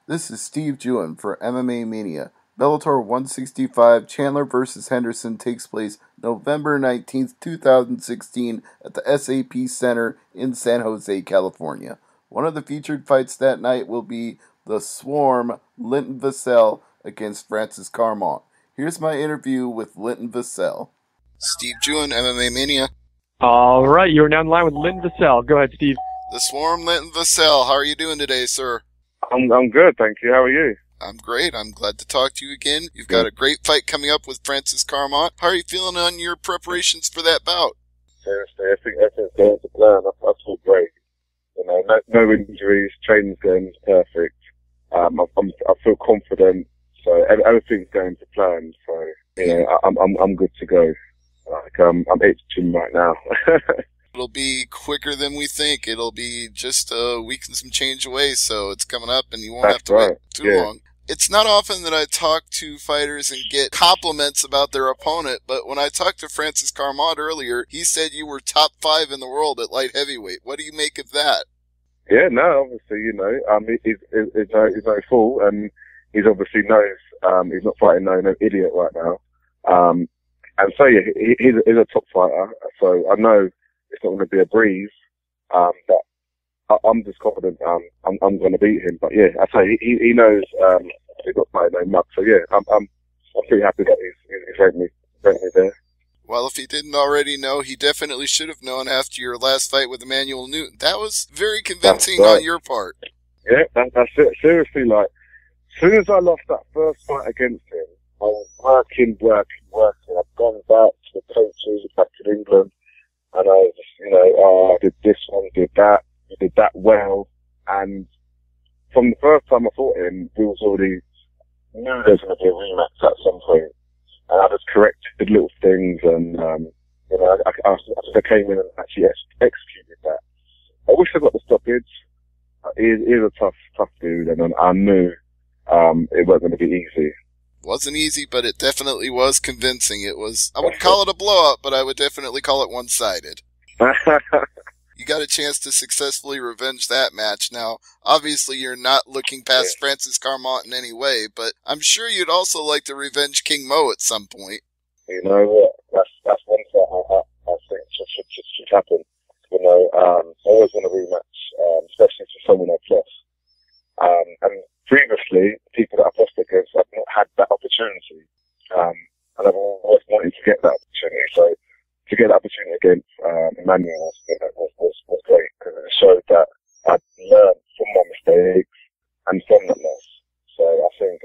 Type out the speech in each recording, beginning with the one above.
This is Steve Jewin for MMA Mania. Bellator 165 Chandler vs. Henderson takes place November 19th, 2016 at the SAP Center in San Jose, California. One of the featured fights that night will be the Swarm Linton Vassell against Francis Carmont. Here's my interview with Linton Vassell. Steve Jewin, MMA Mania. All right, you're now in line with Linton Vassell. Go ahead, Steve. The Swarm Linton Vassell. How are you doing today, sir? I'm good, thank you. How are you? I'm great. I'm glad to talk to you again. You've got a great fight coming up with Francis Carmont. How are you feeling on your preparations for that bout? Seriously, I think everything's going to plan. I feel great. You know, no injuries, training's going perfect. I feel confident, so everything's going to plan. So you know, I'm good to go. Like I'm itching right now. It'll be quicker than we think. It'll be just a week and some change away, so it's coming up and you won't have to wait too long. It's not often that I talk to fighters and get compliments about their opponent, but when I talked to Francis Carmont earlier, he said you were top 5 in the world at light heavyweight. What do you make of that? Yeah, no, obviously, you know, he's no fool, and he's obviously knows, he's not fighting no idiot right now. And so yeah, he's a top fighter, so I know it's not going to be a breeze, but I'm just confident I'm going to beat him. But yeah, I say he knows he's not fighting no muck. So yeah, I'm pretty happy that he's ranked me there. Well, if he didn't already know, he definitely should have known after your last fight with Emmanuel Newton. That was very convincing on your part. Yeah, that's it. Seriously, like, as soon as I lost that first fight against him, I was working. I've gone back to the coaches, back to England, and I was just, you know, I did this one, did that well, and from the first time I fought him, we was already knew there was going to be a rematch at some point, and I just corrected little things, and you know, I came in and actually executed that. I wish I got the stoppage. He's a tough dude, and I knew it wasn't going to be easy. Wasn't easy, but it definitely was convincing. It was, I wouldn't call it a blowout, but I would definitely call it one-sided. You got a chance to successfully revenge that match. Now, obviously you're not looking past Francis Carmont in any way, but I'm sure you'd also like to revenge King Mo at some point. You know what? That's one thing I think should happen. You know, I always want a rematch, especially for someone I've lost. And previously, people that I've lost against, I've not had that opportunity. And I've always wanted to get that opportunity. So to get that opportunity against Emmanuel was great, because it showed that I'd learned from my mistakes and from that loss. So I think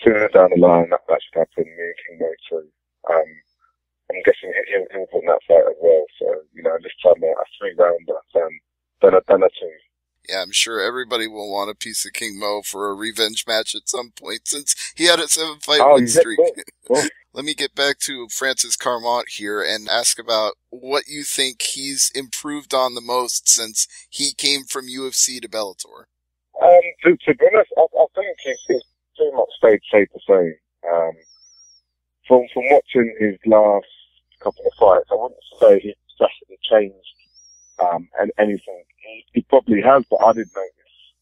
sooner down the line that should happen. Me and King Mo too. I'm guessing he'll put in that fight as well. So you know, this time a 3-rounder than a 2. Yeah, I'm sure everybody will want a piece of King Mo for a revenge match at some point, since he had a 7-fight win streak. Let me get back to Francis Carmont here and ask about what you think he's improved on the most since he came from UFC to Bellator. To be honest, I think he's pretty much stayed the same. From watching his last couple of fights, I wouldn't say he's drastically changed and anything. He probably has, but I didn't notice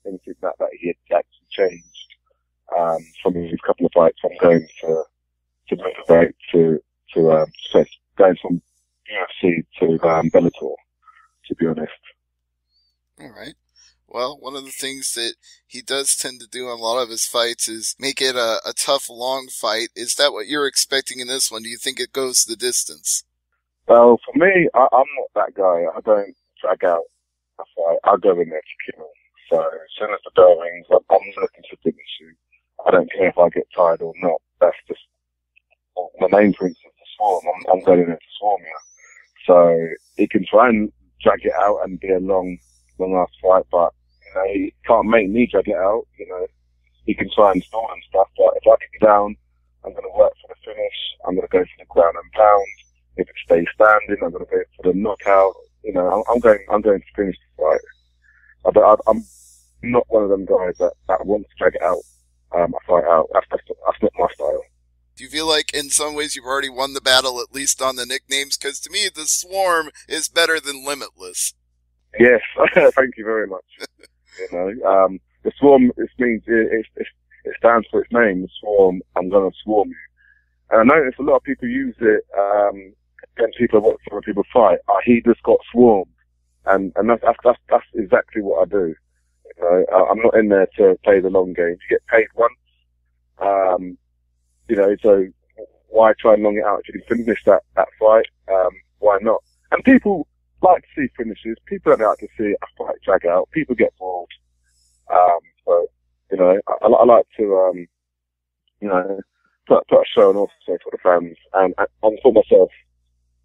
anything that he had actually changed from his couple of fights. I'm going to motivate to going from UFC to Bellator, to be honest. All right. Well, one of the things that he does tend to do in a lot of his fights is make it a tough, long fight. Is that what you're expecting in this one? Do you think it goes the distance? Well, for me, I'm not that guy. I don't drag out a fight. I go in there to kill. So as soon as the bell rings, I'm looking to finish you. I don't care if I get tired or not. That's just my main principle to swarm. I'm going in there to swarm you. So he can try and drag it out and be a long ass fight, but you know, he can't make me drag it out. You know, he can try and stall and stuff, but if I get down, I'm going to work for the finish. I'm going to go for the ground and pound. If it stays standing, I'm going to go for the knockout. You know, I'm going to finish the fight. But I'm not one of them guys that wants to drag it out, a fight out. That's not my style. Do you feel like in some ways you've already won the battle, at least on the nicknames? Because to me, the Swarm is better than Limitless. Yes, thank you very much. You know, the swarm, it stands for its name, the swarm, I'm gonna swarm you. And I noticed a lot of people use it, against people who watch people fight. He just got swarmed. And that's exactly what I do. You know, I'm not in there to play the long game. You get paid once. You know, so why try and long it out? If you can finish that fight, why not? And people like to see finishes. People don't like to see a fight drag out. People get bored. So, you know, I like to, you know, put a show on also for the fans and for myself,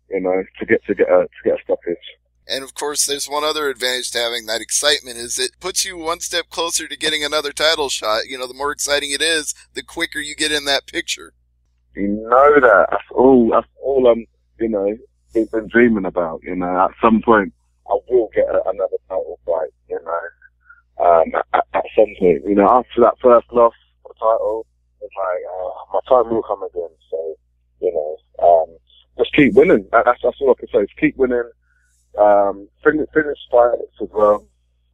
you know, to get a stoppage. And of course, there's one other advantage to having that excitement is it puts you one step closer to getting another title shot. You know, the more exciting it is, the quicker you get in that picture. You know that. That's all I'm, you know, been dreaming about. You know, at some point, I will get another title fight, you know, at some point. You know, after that first loss for the title, it's like, my time will come again. So, you know, just keep winning. That's all I can say. Just keep winning. Finish fights as well,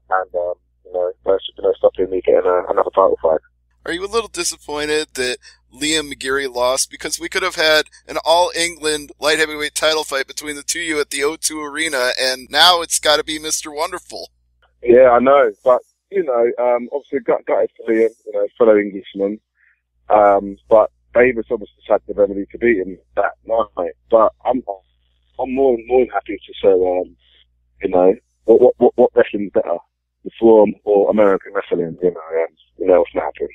and you know, there should be no stopping me getting another title fight. Are you a little disappointed that Liam McGeary lost? Because we could have had an all-England light heavyweight title fight between the two of you at the O2 Arena, and now it's got to be Mr. Wonderful. Yeah, I know, but you know, obviously gutted for Liam, you know, fellow Englishman, but Davis obviously had the ability to beat him that night. But I'm more than happy to show, you know, what wrestling's better, the Swarm or American wrestling, you know, and you know what's gonna happen.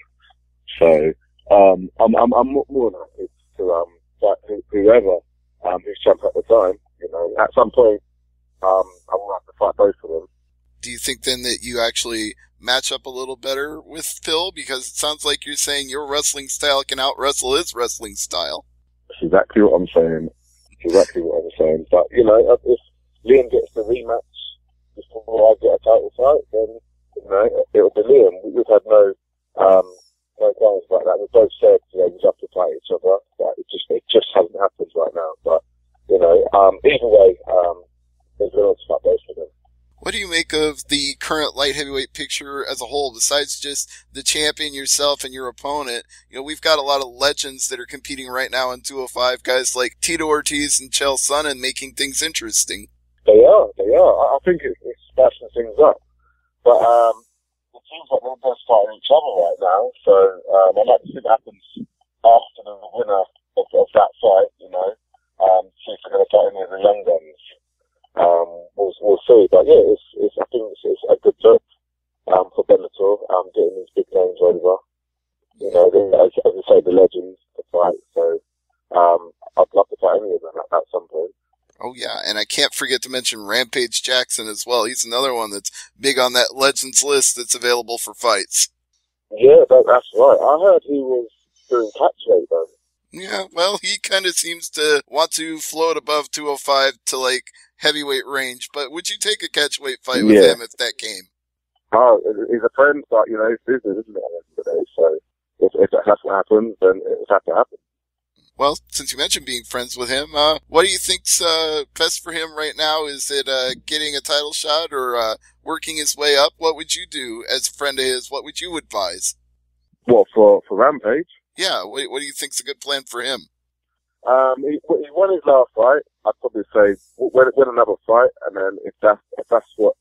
So, I'm more than happy to, fight whoever, who's champ at the time, you know. At some point, I will have to fight both of them. Do you think then that you actually match up a little better with Phil? Because it sounds like you're saying your wrestling style can out-wrestle his wrestling style. That's exactly what I'm saying. Exactly what I'm saying. But, you know, if Liam gets the rematch before I get a title fight, then, you know, it'll be Liam. We've had no plans like that. We've both said, you know, we have to fight each other. But it just hasn't happened right now. But, you know, either way, there's no to fight both of them. What do you make of the current light heavyweight picture as a whole, besides just the champion, yourself, and your opponent? You know, we've got a lot of legends that are competing right now in 205, guys like Tito Ortiz and Chael Sonnen making things interesting. They are. I think it's spicing things up. But it seems like they're both fighting each other right now, so I'd like to see what happens after the winner of that fight, you know, see if they're going to fight any of the young guns. We'll see, but yeah, I think it's a good look for Bellator, getting these big names over. You know, as I say, the legends to fight. So I'd love to fight any of them at some point. Oh yeah, and I can't forget to mention Rampage Jackson as well. He's another one that's big on that legends list that's available for fights. Yeah, that's right. I heard he was doing catchweight though. Yeah, well, he kind of seems to want to float above 205 to like heavyweight range, but would you take a catchweight fight with him if that came? Oh, he's a friend, but you know, it's business, isn't it, at the end of the day? So if that's what happens, then it has to happen. Well, since you mentioned being friends with him, what do you think's best for him right now? Is it getting a title shot or working his way up? What would you do as a friend of his? What would you advise? What, for Rampage? Yeah, what do you think's a good plan for him? He won his last fight. I'd probably say win another fight, and then if that's what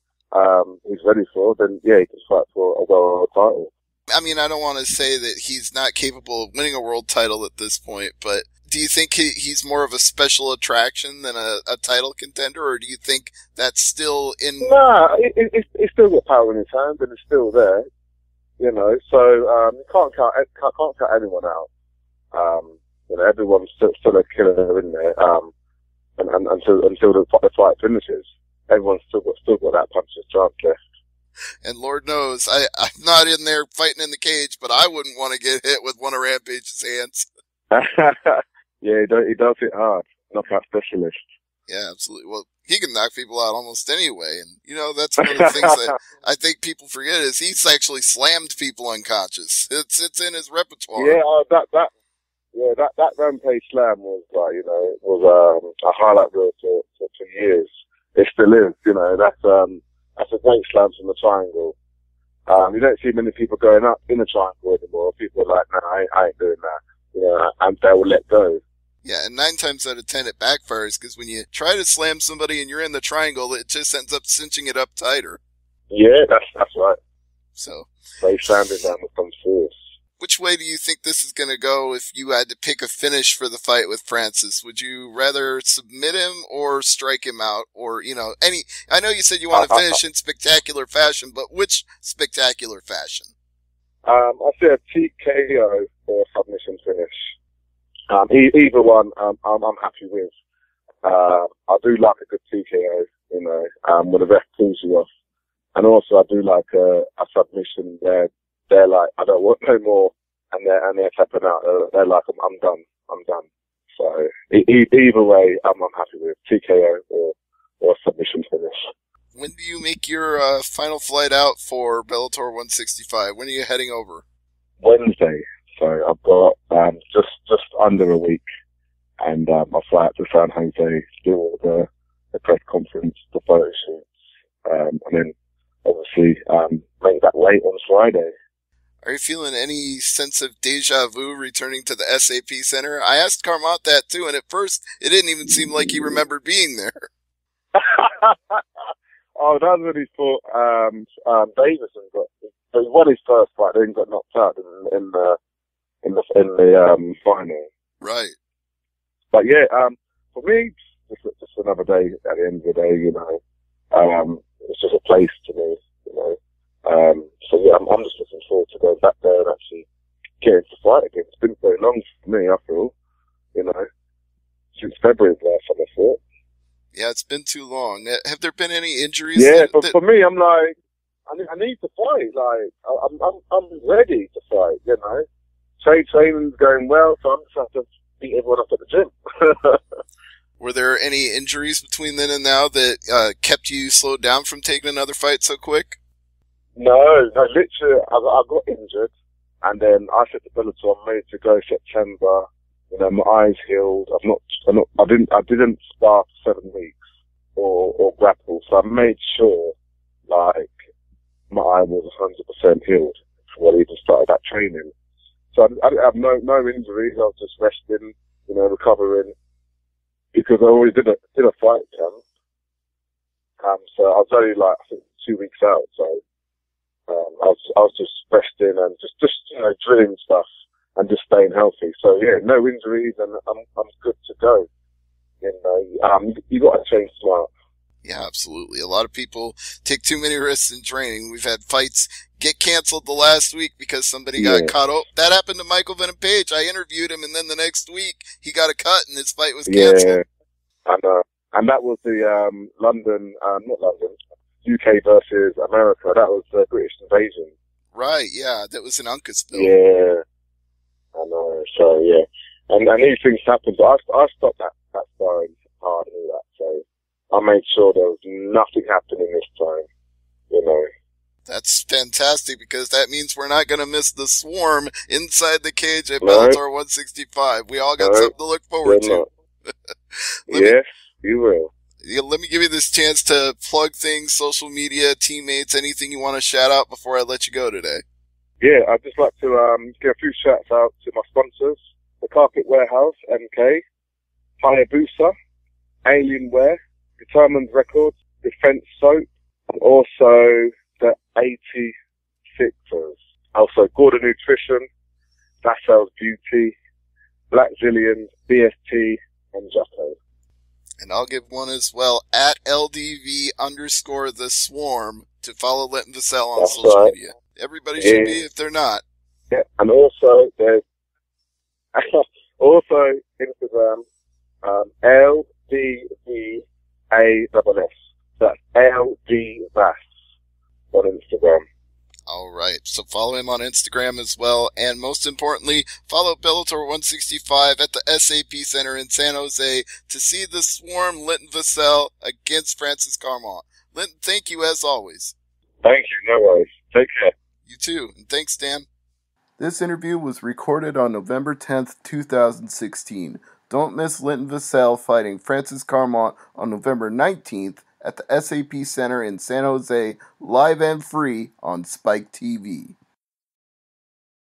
he's ready for, then yeah, he can fight for a world title. I mean, I don't want to say that he's not capable of winning a world title at this point, but do you think he's more of a special attraction than a title contender, or do you think that's still in? Nah, he's still got power in his hand, and it's still there. You know, so you can't count anyone out. You know, everyone's still a killer in there. And until the fight finishes, everyone's still got that puncher's chance left. And Lord knows, I'm not in there fighting in the cage, but I wouldn't want to get hit with one of Rampage's hands. Yeah, he does it hard. Knockout specialist. Yeah, absolutely. Well, he can knock people out almost anyway. And, you know, that's one of the things that I think people forget is he's actually slammed people unconscious. It's in his repertoire. Yeah, that Rampage slam was like, you know, was a highlight reel for years. It still is, you know. That's a great slam from the triangle. You don't see many people going up in the triangle anymore. People are like, no, I ain't doing that. You know, and they will let go. Yeah, and 9 times out of 10 it backfires because when you try to slam somebody and you're in the triangle, it just ends up cinching it up tighter. Yeah, that's right. So they slammed it down with some force. Which way do you think this is going to go if you had to pick a finish for the fight with Francis? Would you rather submit him or strike him out? Or, you know, I know you said you want to finish in spectacular fashion, but which spectacular fashion? I say a TKO or submission finish. Either one, I'm happy with. I do like a good TKO, you know, when the ref pulls you off. And also I do like a submission where they're like, I don't want no more, and they're tapping out. They're like, I'm done. So either way, I'm happy with TKO or submission finish. When do you make your final flight out for Bellator 165? When are you heading over? Wednesday. So I've got just under a week, and I fly out to San Jose, do all the press conference, the photo shoots, and then obviously make that weight on Friday. Are you feeling any sense of deja vu returning to the SAP Center? I asked Carmont that too, and at first it didn't even seem like he remembered being there. Oh, that's when he fought Davison. He won his first fight, then got knocked out in the final. Right. But yeah, for me, just another day. At the end of the day, you know, it's just a place to me, you know. So yeah, I'm just looking forward to going back there and actually getting to fight again. It's been very long for me, I feel, you know, since February last time I fought. Yeah, it's been too long. Have there been any injuries? Yeah, but for me, I'm like, I need to fight. Like, I'm ready to fight. You know, training's going well, so I'm just have to beat everyone up at the gym. Were there any injuries between then and now that kept you slowed down from taking another fight so quick? No, literally, I got injured, and then I said to Bellator, I'm ready to go September. You know, my eyes healed. I didn't spar for 7 weeks or grapple, so I made sure, like, my eye was 100% healed before I even started that training. So I didn't have no injuries. I was just resting, you know, recovering, because I already did a fight camp. So I was only like, I think 2 weeks out. So I was just resting and just you know, drilling stuff and just staying healthy. So yeah, no injuries, and I'm good to go. You know, you got to train smart. Yeah, absolutely. A lot of people take too many risks in training. We've had fights get canceled the last week because somebody got caught. Oh, that happened to Michael Venom Page. I interviewed him, and then the next week he got a cut, and his fight was canceled. Yeah, I know. And that was the UK versus America. That was the British invasion. Right. Yeah, that was in Uncasville. Yeah, I know. So yeah, and these things happen. But I stopped that sparring hard and all that. So I made sure there was nothing happening this time, you know. That's fantastic, because that means we're not going to miss the swarm inside the cage at Bellator 165. We all got something to look forward to. Yes, you will. Let me give you this chance to plug things, social media, teammates, anything you want to shout out before I let you go today. Yeah, I'd just like to give a few shouts out to my sponsors, the Carpet Warehouse, MK, Hayabusa, Alienware, Determined Records, Defense Soap, and also the 86ers. Also Gordon Nutrition, Vassell's Beauty, Black Zillions, BST, and Jocko. And I'll give one as well, at LDV_the Swarm, to follow Linton Vassell on social media. Everybody should be if they're not. Yeah, and also there's also Instagram, LDVASS. That's LD Vass on Instagram. All right, so follow him on Instagram as well, and most importantly, follow Bellator 165 at the SAP Center in San Jose to see the Swarm Linton Vassell against Francis Carmont. Linton, thank you as always. Thank you, no worries. Take care. You too, and thanks, Dan. This interview was recorded on November 10th, 2016. Don't miss Linton Vassell fighting Francis Carmont on November 19th at the SAP Center in San Jose, live and free on Spike TV.